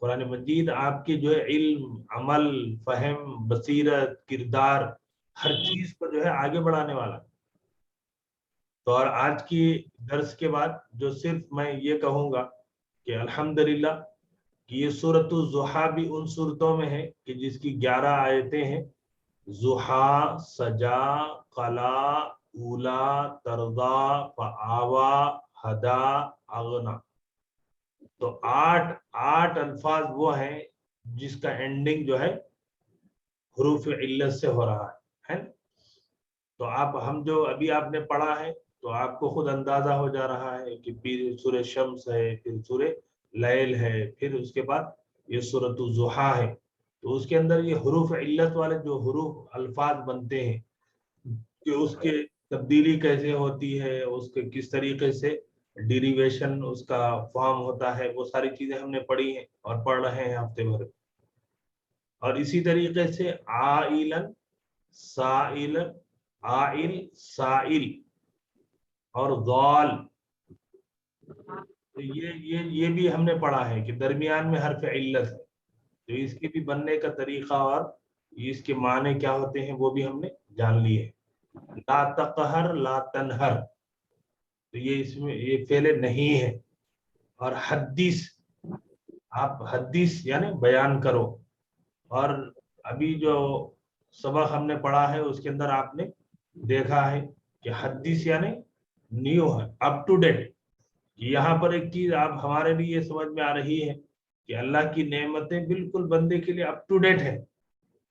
قرآن مجید آپ کے جو ہے علم، عمل، فہم، بصیرت، کردار، ہر چیز کو جو ہے آگے بڑھانے والا۔ تو اور آج کی درس کے بعد جو صرف میں یہ کہوں گا کہ الحمدللہ کہ یہ سورۃ الضحیٰ بھی ان صورتوں میں ہے کہ جس کی 11 آیتیں ہیں، ضحیٰ، سجا، قلا، اولا، ترضا، فآوا، ہدا، اغنا۔ تو 8 الفاظ وہ ہیں جس کا اینڈنگ جو ہے حروف علت سے ہو رہا ہے۔ تو ہم جو ابھی آپ نے پڑھا ہے تو آپ کو خود اندازہ ہو جا رہا ہے کہ پھر سورہ شمس ہے، پھر سورہ لیل ہے، پھر اس کے بعد یہ سورۃ الضحیٰ ہے، تو اس کے اندر یہ حروف علت والے جو حروف الفاظ بنتے ہیں کہ اس کے تبدیلی کیسے ہوتی ہے، اس کے کس طریقے سے ڈیریویشن اس کا فارم ہوتا ہے، وہ ساری چیزیں ہم نے پڑھی ہیں اور پڑھ رہے ہیں ہفتے بھر۔ اور اسی طریقے سے عائلن، سائل، عائل، سائل اور ضال، تو یہ بھی ہم نے پڑھا ہے کہ درمیان میں حرف علت ہے، تو اس کے بھی بننے کا طریقہ اور اس کے معنی کیا ہوتے ہیں وہ بھی ہم نے جان لیے۔ لا تقہر لا تنہر، تو یہ اس میں یہ فعل نہیں ہے۔ اور حدیث، آپ حدیث یعنی بیان کرو، اور ابھی جو سبق ہم نے پڑھا ہے اس کے اندر آپ نے دیکھا ہے کہ حدیث یعنی نیو ہے، اپ ٹو ڈیٹ۔ یہاں پر ایک چیز آپ ہمارے لیے یہ سمجھ میں آ رہی ہے کہ اللہ کی نعمتیں بالکل بندے کے لیے اپ ٹو ڈیٹ ہے،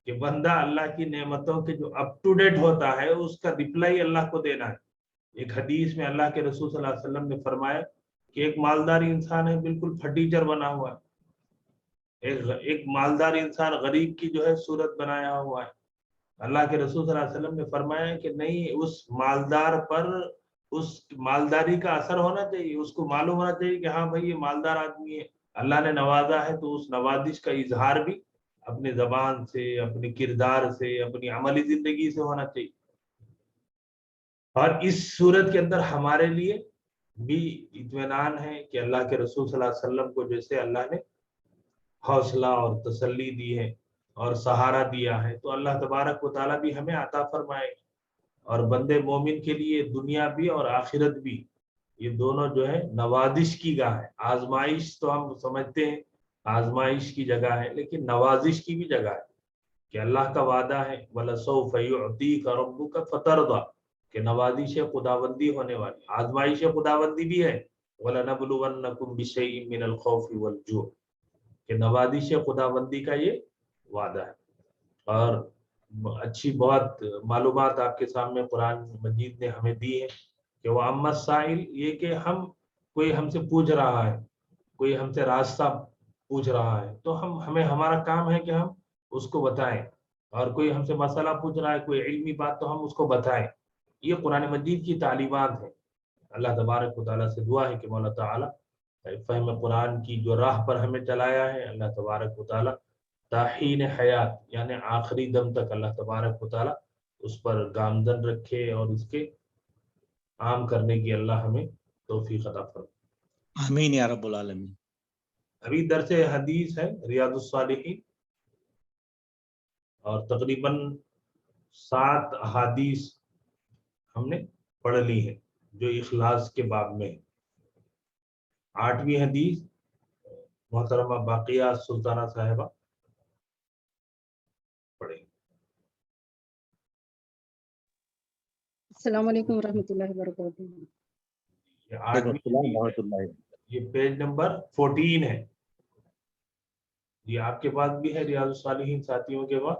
کہ بندہ اللہ کی نعمتوں کے جو اپ ٹو ڈیٹ ہوتا ہے اس کا رپلائی اللہ کو دینا ہے۔ ایک حدیث میں اللہ کے رسول صلی اللہ علیہ وسلم نے فرمایا کہ ایک مالدار انسان ہے بالکل فرنیچر بنا ہوا ہے، ایک مالدار انسان غریب کی جو ہے صورت بنایا ہوا ہے۔ اللہ کے رسول صلی اللہ علیہ وسلم نے فرمایا کہ نہیں، اس مالدار پر اس مالداری کا اثر ہونا چاہیے، اس کو معلوم ہونا چاہیے کہ ہاں بھائی یہ مالدار آدمی ہے، اللہ نے نوازا ہے، تو اس نوازش کا اظہار بھی اپنے زبان سے، اپنے کردار سے، اپنی عملی زندگی سے ہونا چاہیے۔ اور اس صورت کے اندر ہمارے لیے بھی اطمینان ہے کہ اللہ کے رسول صلی اللہ علیہ وسلم کو جیسے اللہ نے حوصلہ اور تسلی دی ہے اور سہارا دیا ہے، تو اللہ تبارک و تعالیٰ بھی ہمیں عطا فرمائے گا۔ اور بندے مومن کے لیے دنیا بھی اور آخرت بھی، یہ دونوں جو ہے نوازش کی گاہ ہے۔ آزمائش تو ہم سمجھتے ہیں آزمائش کی جگہ ہے، لیکن نوازش کی بھی جگہ ہے، کہ اللہ کا وعدہ ہے وَلَسَوْفَ يُعْطِيكَ رَبُّكَ فَتَرْضَىٰ، کہ نوازش خداوندی ہونے والی، آزمائش خداوندی بھی ہے، وَلَنَبْلُوَنَّكُمْ بِشَيْءٍ مِّنَ الْخَوْفِ وَالْجُوعِ، کہ نوازش خداوندی کا یہ وعدہ ہے۔ اور اچھی بہت معلومات آپ کے سامنے قرآن مجید نے ہمیں دی ہے کہ وہ اما السائل، یہ کہ کوئی ہم سے پوچھ رہا ہے، کوئی ہم سے راستہ پوچھ رہا ہے، تو ہمیں ہمارا کام ہے کہ ہم اس کو بتائیں، اور کوئی ہم سے مسئلہ پوچھ رہا ہے، کوئی علمی بات، تو ہم اس کو بتائیں۔ یہ قرآن مجید کی تعلیمات ہیں۔ اللہ تبارک و تعالیٰ سے دعا ہے کہ مولا تعالیٰ فہم قرآن کی جو راہ پر ہمیں چلایا ہے، اللہ تبارک و تعالیٰ تاحین حیات یعنی آخری دم تک اللہ تبارک و تعالیٰ اس پر گامزن رکھے، اور اس کے عام کرنے کی اللہ ہمیں توفیق عطا فرمائے۔ آمین یا رب العالمین۔ ابھی درس حدیث ہے ریاض الصالحین، اور تقریباً 7 احادیث ہم نے پڑھ لی ہے جو اخلاص کے باب میں ہے۔ 8ویں حدیث محترمہ باقیہ سلطانہ صاحبہ پڑھیں۔ السلام علیکم ورحمۃ اللہ وبرکاتہ۔ یہ 8ویں حدیث ہے، یہ پیج نمبر 14 ہے۔ یہ آپ کے پاس بھی ہے ریاض الصالحین ساتھیوں کے پاس،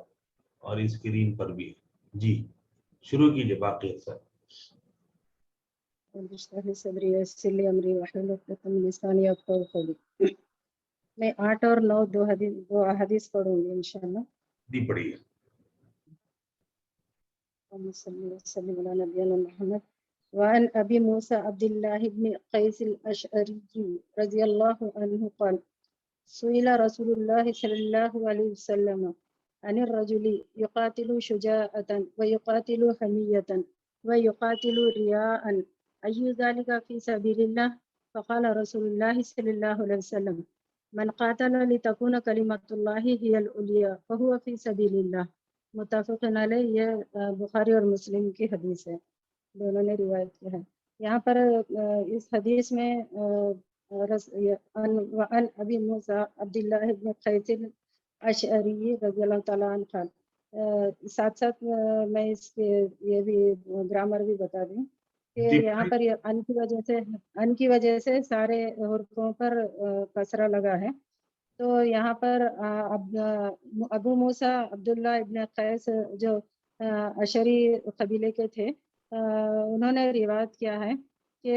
اور اسکرین پر بھی ہے۔ جی شروع کیجئے باقی سر۔ میں 8 اور 9 دو احادیث پڑھوں گی انشاءاللہ۔ دی پڑھیے۔ وعن ابي موسى عبد الله بن قيس الاشعري رضي الله عنه قال سئل رسول الله صلى الله عليه وسلم عن الرجل يقاتل شجاعة ويقاتل حمية ويقاتل رياء أي ذلك في سبيل الله؟ فقال رسول الله صلى الله عليه وسلم من قاتل لتكون كلمة الله هي العليا فهو في سبيل الله۔ متفق علیہ، یہ بخاری اور مسلم کی حدیث ہے، دونوں نے روایت کی ہے۔ یہاں پر اس حدیث میں عن ابی موسیٰ عبداللہ بن قیس الاشعری رضی اللہ تعالیٰ عنہ، ساتھ ساتھ میں اس کے یہ بھی گرامر بھی بتا دوں کہ یہاں پر ان کی وجہ سے سارے حروفوں پر کسرہ لگا ہے۔ تو یہاں پر ابو موسیٰ عبداللہ ابن قیس جو اشعری قبیلے کے تھے، انہوں نے روایت کیا ہے کہ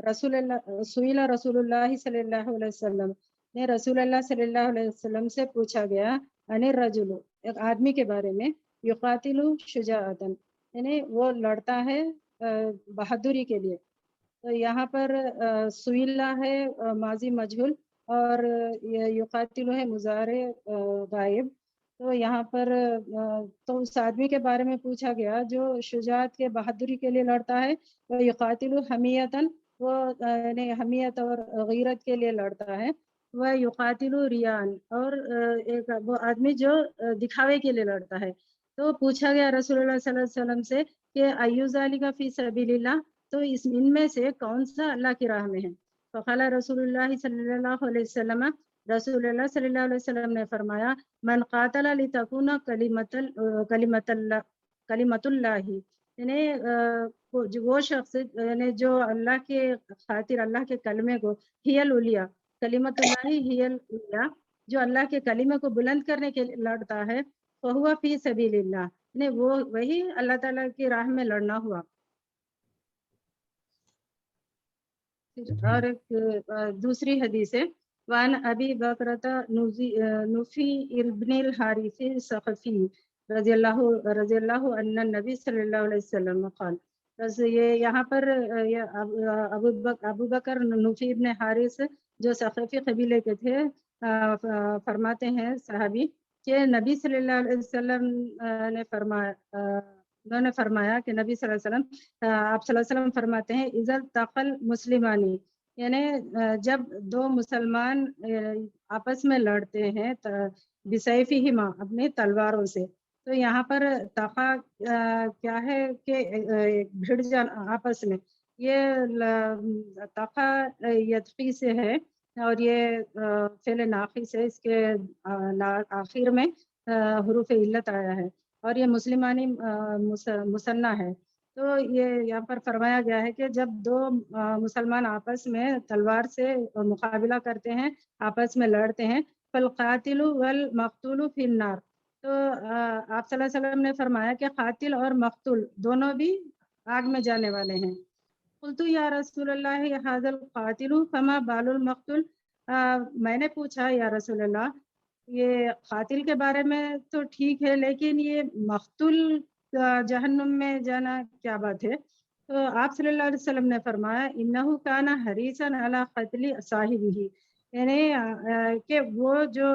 رسول اللہ صلی اللہ علیہ وسلم نے رسول اللہ صلی اللہ علیہ وسلم سے پوچھا گیا انر رجل، ایک آدمی کے بارے میں، یقاتل شجاعتن، یعنی وہ لڑتا ہے بہادری کے لیے. تو یہاں پر سویلا ہے ماضی مجہول، اور یقاتل ہے مضارع غائب. تو یہاں پر تو اس آدمی کے بارے میں پوچھا گیا جو شجاعت کے بہادری کے لیے لڑتا ہے. وہ یقاتل حمیتن، وہ یعنی حمیت اور غیرت کے لیے لڑتا ہے. وہ یقاتل ریان، اور ایک وہ آدمی جو دکھاوے کے لیے لڑتا ہے. تو پوچھا گیا رسول اللہ صلی اللہ علیہ وسلم سے کہ ایو ذالک فی سبیل اللہ، تو ان میں سے کون سا اللہ کی راہ میں ہے. فقال رسول اللہ صلی اللہ علیہ وسلم، رسول اللہ صلی اللہ علیہ وسلم نے فرمایا من قاتل لتکون کلمت اللہ، یعنی وہ شخص یعنی جو اللہ کے خاطر اللہ کے کلمے کو، ہی العلیٰ، کلمت اللہ ہی العلیٰ، جو اللہ کے کلمے کو بلند کرنے کے لیے لڑتا ہے، فہو فی سبیل اللہ، یعنی وہ وہی اللہ تعالیٰ کی راہ میں لڑنا ہوا. اور ایک دوسری حدیث ہے، وان ابی بکرۃ نوفی ابن الحارث الثقفی رضی اللہ عنہ نبی صلی اللہ علیہ وسلم قال. بس یہ یہاں پر ابو بکر نوفی ابن حارث جو ثقفی قبیلے کے تھے فرماتے ہیں صحابی کہ نبی صلی اللہ علیہ وسلم نے فرمایا، انہوں نے فرمایا کہ نبی صلی اللہ علیہ وسلم، آپ صلی اللہ علیہ وسلم فرماتے ہیں اذا التقى مسلمانی، یعنی جب دو مسلمان آپس میں لڑتے ہیں بسیفہما، اپنے تلواروں سے. تو یہاں پر تقا کیا ہے کہ بھیڑ جانا آپس میں، یہ تقا یتقی سے ہے، اور یہ فعل ناقص سے اس کے آخر میں حروف علت آیا ہے، اور یہ مسلمانی مثنیٰ ہے. تو یہ یہاں پر فرمایا گیا ہے کہ جب دو مسلمان آپس میں تلوار سے مقابلہ کرتے ہیں، آپس میں لڑتے ہیں، فالقاتل والمقتول فی النار. تو آپ صلی اللہ علیہ وسلم نے فرمایا کہ قاتل اور مقتول دونوں بھی آگ میں جانے والے ہیں. قلت یا رسول اللہ ھذا القاتل فما بال المقتول، میں نے پوچھا یا رسول اللہ یہ قاتل کے بارے میں تو ٹھیک ہے، لیکن یہ مقتول جہنم میں جانا کیا بات ہے. تو آپ صلی اللہ علیہ وسلم نے فرمایا انہو کان حریصا علی قتل صاحبہ، یعنی کہ وہ جو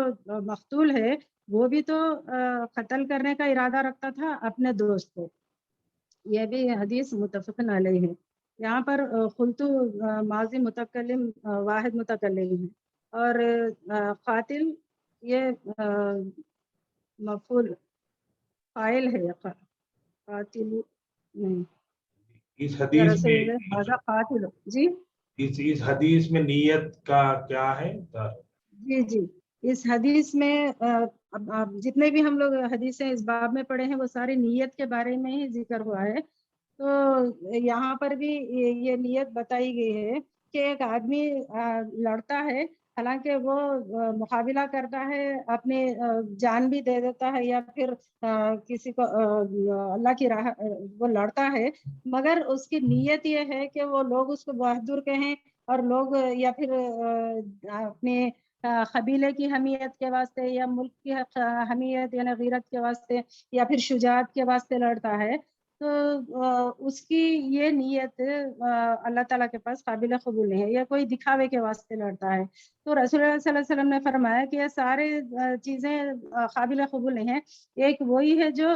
مقتول ہے وہ بھی تو قتل کرنے کا ارادہ رکھتا تھا اپنے دوست کو. یہ بھی حدیث متفق علیہ ہے. یہاں پر قلتو ماضی متکلم واحد متکلم ہے، اور قاتل یہ مفعول فاعل ہے، قاتل نہیں. اس حدیث میں قاتل جی اس حدیث میں نیت کا کیا ہے؟ جی اس حدیث میں جتنے بھی ہم لوگ حدیثیں اس باب میں پڑھے ہیں وہ ساری نیت کے بارے میں ہی ذکر ہوا ہے. تو یہاں پر بھی یہ نیت بتائی گئی ہے کہ ایک آدمی لڑتا ہے، حالانکہ وہ مقابلہ کرتا ہے، اپنی جان بھی دے دیتا ہے، یا پھر کسی کو اللہ کی راہ وہ لڑتا ہے، مگر اس کی نیت یہ ہے کہ وہ لوگ اس کو بہادر کہیں، اور لوگ یا پھر اپنے قبیلے کی حمیت کے واسطے، یا ملک کی حمیت یعنی غیرت کے واسطے، یا پھر شجاعت کے واسطے لڑتا ہے. تو اس کی یہ نیت اللہ تعالیٰ کے پاس قابل قبول نہیں ہے، یا کوئی دکھاوے کے واسطے لڑتا ہے. تو رسول اللہ صلی اللہ علیہ وسلم نے فرمایا کہ یہ سارے چیزیں قابل قبول نہیں ہیں، ایک وہی ہے جو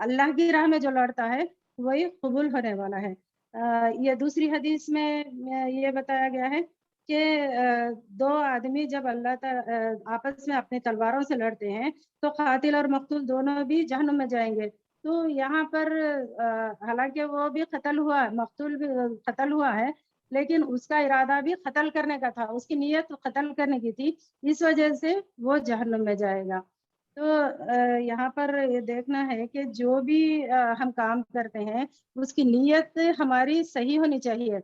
اللہ کی راہ میں جو لڑتا ہے وہی قبول ہونے والا ہے. یہ دوسری حدیث میں یہ بتایا گیا ہے کہ دو آدمی جب اللہ تعالیٰ آپس میں اپنے تلواروں سے لڑتے ہیں تو قاتل اور مقتول دونوں بھی جہنم میں جائیں گے. تو یہاں پر حالانکہ وہ بھی قتل ہوا، مقتول بھی قتل ہوا ہے، لیکن اس کا ارادہ بھی قتل کرنے کا تھا، اس کی نیت قتل کرنے کی تھی، اس وجہ سے وہ جہنم میں جائے گا. تو یہاں پر یہ دیکھنا ہے کہ جو بھی ہم کام کرتے ہیں اس کی نیت ہماری صحیح ہونی چاہیے.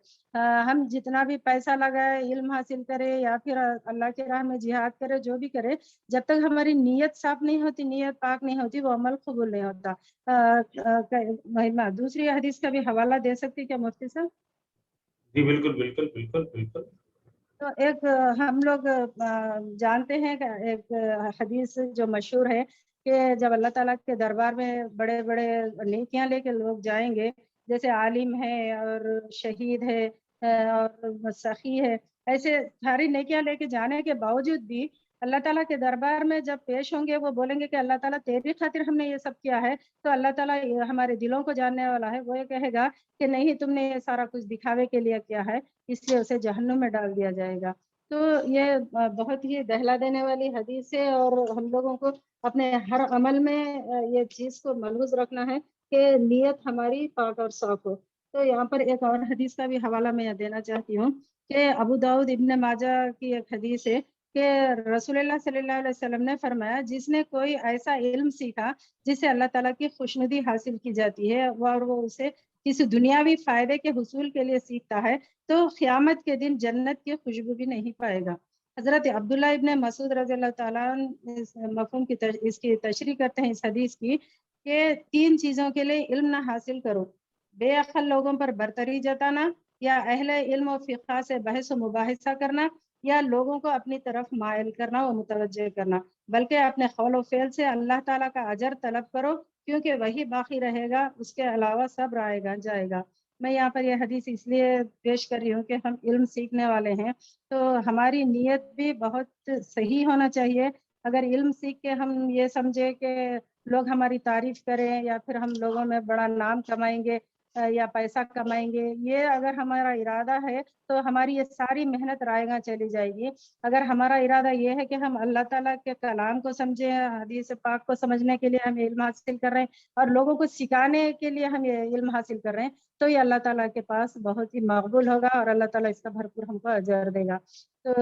ہم جتنا بھی پیسہ لگائے، علم حاصل کرے، یا پھر اللہ کے راہ میں جہاد کرے، جو بھی کرے، جب تک ہماری نیت صاف نہیں ہوتی، نیت پاک نہیں ہوتی، وہ عمل قبول نہیں ہوتا. دوسری حدیث کا بھی حوالہ دے سکتی کیا مفتی صاحب؟ جی بالکل بالکل بالکل بالکل. تو ایک ہم لوگ جانتے ہیں کہ ایک حدیث جو مشہور ہے کہ جب اللہ تعالیٰ کے دربار میں بڑے بڑے نیکیاں لے کے لوگ جائیں گے، جیسے عالم ہے اور شہید ہے اور سخی ہے، ایسے ساری نیکیاں لے کے جانے کے باوجود بھی اللہ تعالیٰ کے دربار میں جب پیش ہوں گے وہ بولیں گے کہ اللہ تعالیٰ تیری خاطر ہم نے یہ سب کیا ہے، تو اللہ تعالیٰ ہمارے دلوں کو جاننے والا ہے، وہ یہ کہے گا کہ نہیں تم نے یہ سارا کچھ دکھاوے کے لیے کیا ہے، اس لیے اسے جہنم میں ڈال دیا جائے گا۔ تو یہ بہت ہی دہلا دینے والی حدیث ہے، اور ہم لوگوں کو اپنے ہر عمل میں یہ چیز کو ملحوظ رکھنا ہے کہ نیت ہماری پاک اور صاف ہو۔ تو یہاں پر ایک اور حدیث کا بھی حوالہ میں دینا چاہتی ہوں کہ ابو داؤد ابن ماجہ کی ایک حدیث ہے کہ رسول اللہ صلی اللہ علیہ وسلم نے فرمایا، جس نے کوئی ایسا علم سیکھا جس سے اللہ تعالیٰ کی خوشنودی حاصل کی جاتی ہے اور وہ اسے کسی دنیاوی فائدے کے حصول کے لیے سیکھتا ہے، تو قیامت کے دن جنت کی خوشبو بھی نہیں پائے گا۔ حضرت عبداللہ ابن مسعود رضی اللہ تعالیٰ اس مفہوم کی اس کی تشریح کرتے ہیں اس حدیث کی کہ 3 چیزوں کے لیے علم نہ حاصل کرو: بے عقل لوگوں پر برتری جتانا، یا اہل علم و فقہ سے بحث و مباحثہ کرنا، یا لوگوں کو اپنی طرف مائل کرنا و متوجہ کرنا، بلکہ اپنے قول و فعل سے اللہ تعالیٰ کا اجر طلب کرو، کیونکہ وہی باقی رہے گا، اس کے علاوہ سب آئے گا جائے گا۔ میں یہاں پر یہ حدیث اس لیے پیش کر رہی ہوں کہ ہم علم سیکھنے والے ہیں تو ہماری نیت بھی بہت صحیح ہونا چاہیے۔ اگر علم سیکھ کے ہم یہ سمجھے کہ لوگ ہماری تعریف کریں یا پھر ہم لوگوں میں بڑا نام کمائیں گے یا پیسہ کمائیں گے، یہ اگر ہمارا ارادہ ہے تو ہماری یہ ساری محنت رائے گاں چلی جائے گی۔ اگر ہمارا ارادہ یہ ہے کہ ہم اللہ تعالیٰ کے کلام کو سمجھیں، حدیث پاک کو سمجھنے کے لیے ہم علم حاصل کر رہے ہیں اور لوگوں کو سکھانے کے لیے ہم یہ علم حاصل کر رہے ہیں، تو یہ اللہ تعالیٰ کے پاس بہت ہی مقبول ہوگا اور اللہ تعالیٰ اس کا بھرپور ہم کو اجر دے گا۔ تو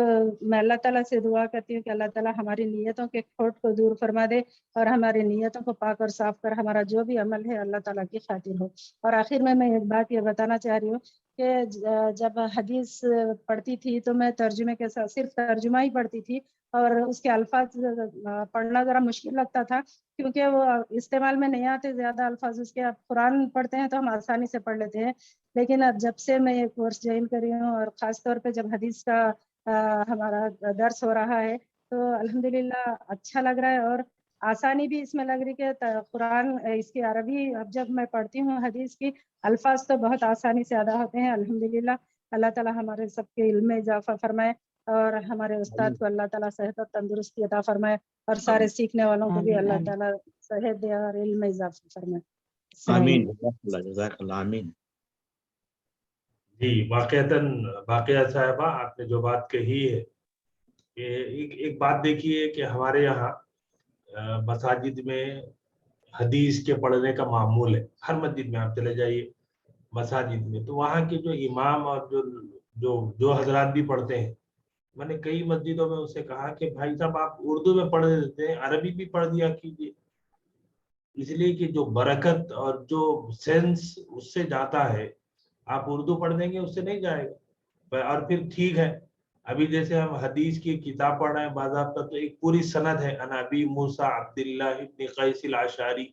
میں اللہ تعالیٰ سے دعا کرتی ہوں کہ اللہ تعالیٰ ہماری نیتوں کے کھوٹ کو دور فرما دے اور ہماری نیتوں کو پاک اور صاف کر ہمارا جو بھی عمل ہے اللہ تعالیٰ کی خاطر ہو۔ اور آخر میں ایک بات یہ بتانا چاہ رہی ہوں کہ جب حدیث پڑھتی تھی تو میں ترجمے کے ساتھ صرف ترجمہ ہی پڑھتی تھی، اور اس کے الفاظ پڑھنا ذرا مشکل لگتا تھا کیونکہ وہ استعمال میں نہیں آتے زیادہ الفاظ اس کے۔ اب قرآن پڑھتے ہیں تو ہم آسانی سے پڑھ لیتے ہیں، لیکن اب جب سے میں یہ کورس جوائن کری ہوں اور خاص طور پہ جب حدیث کا ہمارا درس ہو رہا ہے تو الحمدللہ اچھا لگ رہا ہے، اور آسانی بھی اس میں لگ رہی کہ قرآن اس کی عربی اب جب میں پڑھتی ہوں حدیث کی الفاظ تو بہت آسانی سے ادا ہوتے ہیں الحمدللہ۔ اللہ تعالیٰ ہمارے سب کے علم میں اضافہ فرمائے اور ہمارے استاد کو اللہ تعالیٰ صحت اور تندرستی عطا فرمائے، اور سارے سیکھنے والوں کو بھی اللہ تعالیٰ صحت دے اور علم میں اضافہ فرمائے۔ آمین، جزاک اللہ، آمین۔ جی واقعہ صاحبہ آپ نے جو بات کہی ہے، ایک بات دیکھیے کہ ہمارے یہاں مساجد میں حدیث کے پڑھنے کا معمول ہے، ہر مسجد میں آپ چلے جائیے مساجد میں، تو وہاں کے جو امام اور جو حضرات بھی پڑھتے ہیں، میں نے کئی مسجدوں میں اسے کہا کہ بھائی صاحب آپ اردو میں پڑھ دیتے ہیں، عربی بھی پڑھ دیا کیجیے، اس لیے کہ جو برکت اور جو سینس اس سے جاتا ہے، آپ اردو پڑھ دیں گے اس سے نہیں جائے گا۔ اور پھر ٹھیک ہے، ابھی جیسے ہم حدیث کی کتاب پڑھ رہے ہیں باضابطہ، تو ایک پوری سند ہے، عن ابی موسیٰ عبداللہ ابن قیس الاشعری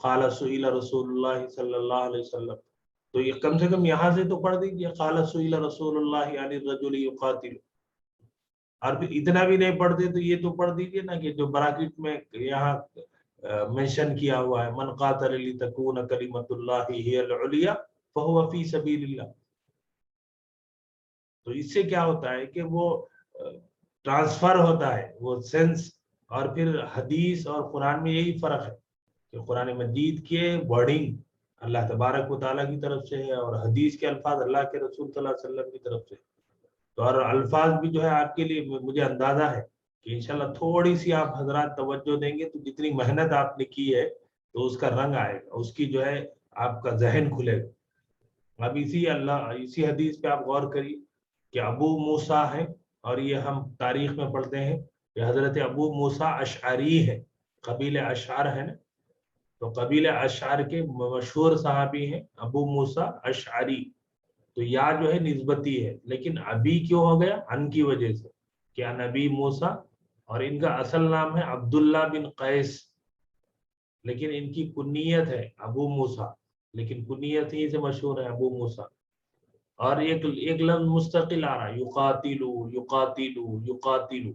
قال سئل رسول اللہ صلی اللہ علیہ وسلم، تو یہ کم سے کم یہاں سے تو پڑھ دیجیے، قال سئل رسول اللہ عن الرجل یقاتل، اور پھر اتنا بھی نہیں پڑھتے تو یہ تو پڑھ دیجیے نا کہ جو براکٹ میں یہاں منشن کیا ہوا ہے، من قاتل لتکون کلمۃ اللہ ہی العلیٰ فہو فی سبیل اللہ۔ تو اس سے کیا ہوتا ہے کہ وہ ٹرانسفر ہوتا ہے وہ سینس، اور پھر حدیث اور قرآن میں یہی فرق ہے کہ قرآن مجید کے ورڈنگ اللہ تبارک و تعالیٰ کی طرف سے ہے اور حدیث کے الفاظ اللہ کے رسول صلی اللہ علیہ وسلم کی طرف سے، تو اور الفاظ بھی جو ہے آپ کے لیے مجھے اندازہ ہے کہ انشاءاللہ تھوڑی سی آپ حضرات توجہ دیں گے تو جتنی محنت آپ نے کی ہے تو اس کا رنگ آئے گا، اس کی جو ہے آپ کا ذہن کھلے گا۔ اب اسی حدیث پہ آپ غور کریے کہ ابو موسیٰ ہے، اور یہ ہم تاریخ میں پڑھتے ہیں کہ حضرت ابو موسیٰ اشعری ہے، قبیل اشعر ہے نا، تو قبیل اشعر کے مشہور صحابی ہیں ابو موسیٰ اشعری، تو یا جو ہے نسبتی ہے، لیکن ابھی کیوں ہو گیا؟ ان کی وجہ سے کہ نبی موسیٰ، اور ان کا اصل نام ہے عبداللہ بن قیس، لیکن ان کی کنیت ہے ابو موسیٰ، لیکن کنیت ہی سے مشہور ہے ابو موسیٰ۔ اور ایک لفظ مستقل آ رہا ہے یقاتلو یقاتلو یقاتلو،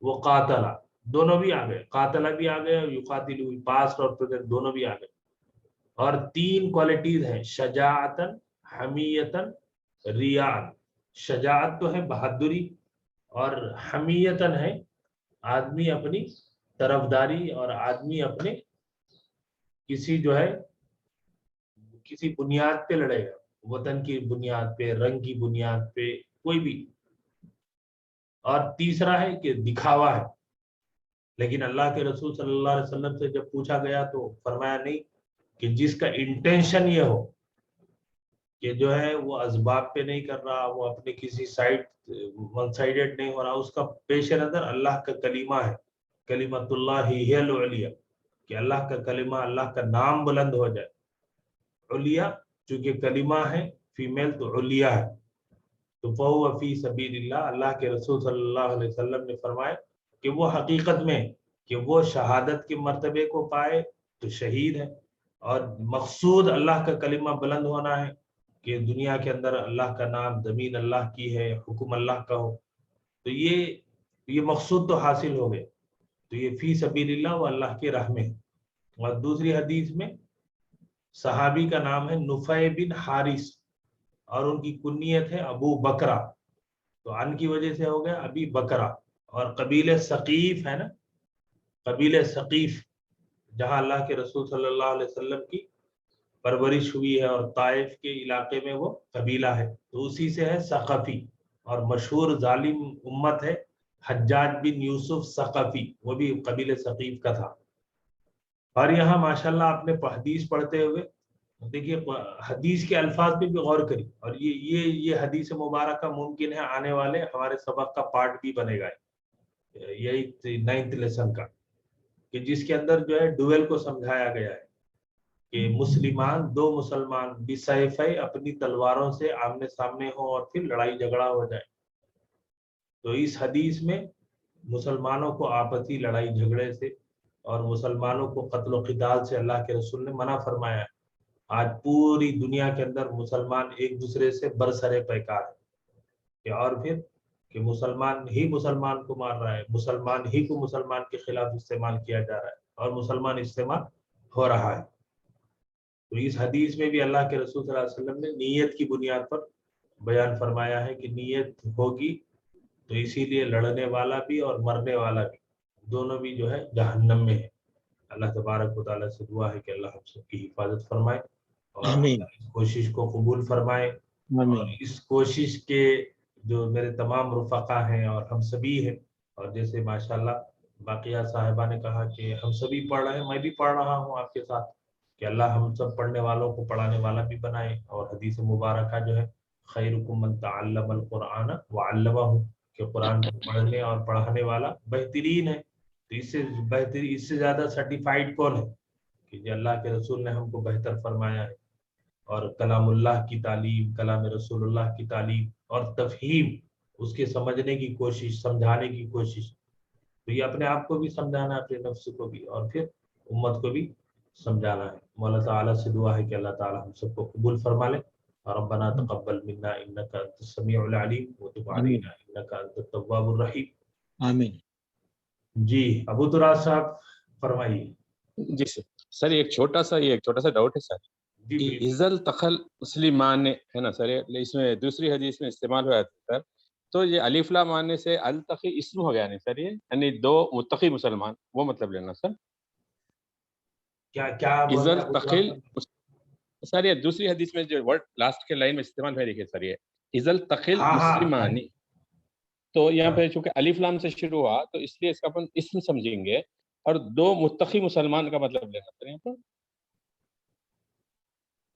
وہ قاتلہ، دونوں بھی آ گئے، قاتلہ بھی آ گئے اور یقاتلو پاسٹ اور پریزنٹ دونوں بھی آ گئے. اور 3 کوالٹیز ہیں، شجاعتن، حمیتن، ریان. شجاعت تو ہے بہادری، اور حمیتن ہے آدمی اپنی طرفداری، اور آدمی اپنے کسی جو ہے کسی بنیاد پہ لڑے گا، وطن کی بنیاد پہ، رنگ کی بنیاد پہ، کوئی بھی. اور تیسرا ہے کہ دکھاوا ہے. لیکن اللہ کے رسول صلی اللہ علیہ وسلم سے جب پوچھا گیا تو فرمایا نہیں، کہ جس کا انٹینشن یہ ہو کہ جو ہے وہ اسباب پہ نہیں کر رہا، وہ اپنے کسی سائڈ ون سائیڈڈ نہیں ہو رہا، اس کا پیش نظر اللہ کا کلمہ ہے، کلمۃ اللہ ہی العلیہ، کہ اللہ کا کلمہ، اللہ کا نام بلند ہو جائے. علیہ چونکہ کلمہ ہے فیمیل تو علیہ ہے، تو فہو فی سبیل اللہ. اللہ کے رسول صلی اللہ علیہ وسلم نے فرمایا کہ وہ حقیقت میں کہ وہ شہادت کے مرتبے کو پائے تو شہید ہے، اور مقصود اللہ کا کلمہ بلند ہونا ہے، کہ دنیا کے اندر اللہ کا نام، زمین اللہ کی ہے، حکم اللہ کا ہو، تو یہ مقصود تو حاصل ہو گئے. تو یہ فی سبیل اللہ و اللہ کے راہ میں. اور دوسری حدیث میں صحابی کا نام ہے نفع بن حارث، اور ان کی کنیت ہے ابو بکرہ، تو ان کی وجہ سے ہو گیا ابی بکرہ. اور قبیلہ ثقیف ہے نا، قبیلہ ثقیف جہاں اللہ کے رسول صلی اللہ علیہ وسلم کی پرورش ہوئی ہے، اور طائف کے علاقے میں وہ قبیلہ ہے، تو اسی سے ہے ثقفی. اور مشہور ظالم امت ہے حجاج بن یوسف ثقفی، وہ بھی قبیلہ ثقیف کا تھا. اور یہاں ماشاءاللہ آپ نے حدیث پڑھتے ہوئے دیکھیے حدیث کے الفاظ پہ بھی غور کری، اور یہ حدیث مبارکہ ممکن ہے آنے والے ہمارے سبق کا پارٹ بھی بنے گا، یہی 9th لیسن کا، کہ جس کے اندر جو ہے ڈویل کو سمجھایا گیا ہے کہ دو مسلمان بسیفے اپنی تلواروں سے آمنے سامنے ہوں اور پھر لڑائی جھگڑا ہو جائے. تو اس حدیث میں مسلمانوں کو آپسی لڑائی جھگڑے سے اور مسلمانوں کو قتل و قتال سے اللہ کے رسول نے منع فرمایا ہے. آج پوری دنیا کے اندر مسلمان ایک دوسرے سے برسر پیکار ہے، اور پھر کہ مسلمان ہی مسلمان کو مار رہا ہے، مسلمان ہی کو مسلمان کے خلاف استعمال کیا جا رہا ہے، اور مسلمان استعمال ہو رہا ہے. تو اس حدیث میں بھی اللہ کے رسول صلی اللہ علیہ وسلم نے نیت کی بنیاد پر بیان فرمایا ہے کہ نیت ہوگی تو اسی لیے لڑنے والا بھی اور مرنے والا بھی دونوں بھی جو ہے جہنم میں ہے. اللہ تبارک و تعالیٰ سے دعا ہے کہ اللہ ہم سب کی حفاظت فرمائے، اور آمین اس کوشش کو قبول فرمائے. اور آمین. اس کوشش کے جو میرے تمام رفقا ہیں اور ہم سبھی ہیں، اور جیسے ماشاءاللہ باقیہ صاحبہ نے کہا کہ ہم سبھی پڑھ رہے ہیں، میں بھی پڑھ رہا ہوں آپ کے ساتھ، کہ اللہ ہم سب پڑھنے والوں کو پڑھانے والا بھی بنائے. اور حدیث مبارکہ جو ہے خیرکم من تعلم القرآن وعلمہ، کہ قرآن کو پڑھنے اور پڑھانے والا بہترین ہے. تو اس سے بہترین، اس سے زیادہ سرٹیفائیڈ کون ہے کہ جو اللہ کے رسول نے ہم کو بہتر فرمایا ہے. اور کلام اللہ کی تعلیم، کلام رسول اللہ کی تعلیم اور تفہیم، اس کے سمجھنے کی کوشش، سمجھانے کی کوشش، تو یہ اپنے آپ کو بھی سمجھانا ہے، اپنے نفس کو بھی، اور پھر امت کو بھی سمجھانا ہے. مولا تعالیٰ سے دعا ہے کہ اللہ تعالیٰ ہم سب کو قبول فرما لے. ربنا تقبل منا انك انت السميع العليم وتب علينا انك انت التواب الرحيم. آمین. جی ابو دراز صاحب فرمائیے. جی سر ایک چھوٹا سا ڈاؤٹ ہے سر. جی ازل تخل مسلمان ہے نا سر، اس میں دوسری حدیث میں استعمال ہوا تھا سر، تو یہ الف لام آنے سے التقی اسم ہو گیا نہیں سر، یہ یعنی دو متقی مسلمان، وہ مطلب لینا سر. کیا ازل تخل سر، یہ دوسری حدیث میں جو ورڈ لاسٹ کے لائن میں استعمال ہے، دیکھیے سر یہ ازل تخل مسلمانی، تو یہاں پہ چونکہ الف لام سے شروع ہوا تو اس لیے اس کا اپن اسم سمجھیں گے، اور دو متقی مسلمان کا مطلب لینا سر یہاں پر.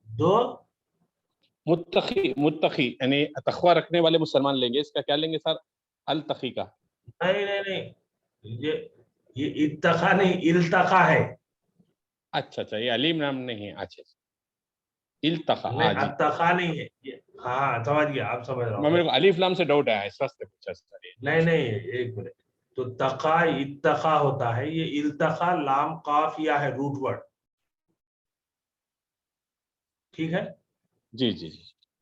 دو متقی یعنی تقوی رکھنے والے مسلمان لیں گے، اس کا کیا لیں گے سر؟ التقی کا. نہیں یہ اتقا نہیں، التقا ہے. اچھا یہ علیم نام نہیں ہے. اچھا التقا، اتقا نہیں ہے. ہاں سمجھ گیا، آپ سمجھ رہا ہوں. میرے کو الف لام سے ڈاؤٹ آیا اس واسطے پوچھا سر. نہیں ایک منٹ، تو تقا اتقا ہوتا ہے، یہ التقا لام قاف یا ہے روٹ ورڈ، ٹھیک ہے. جی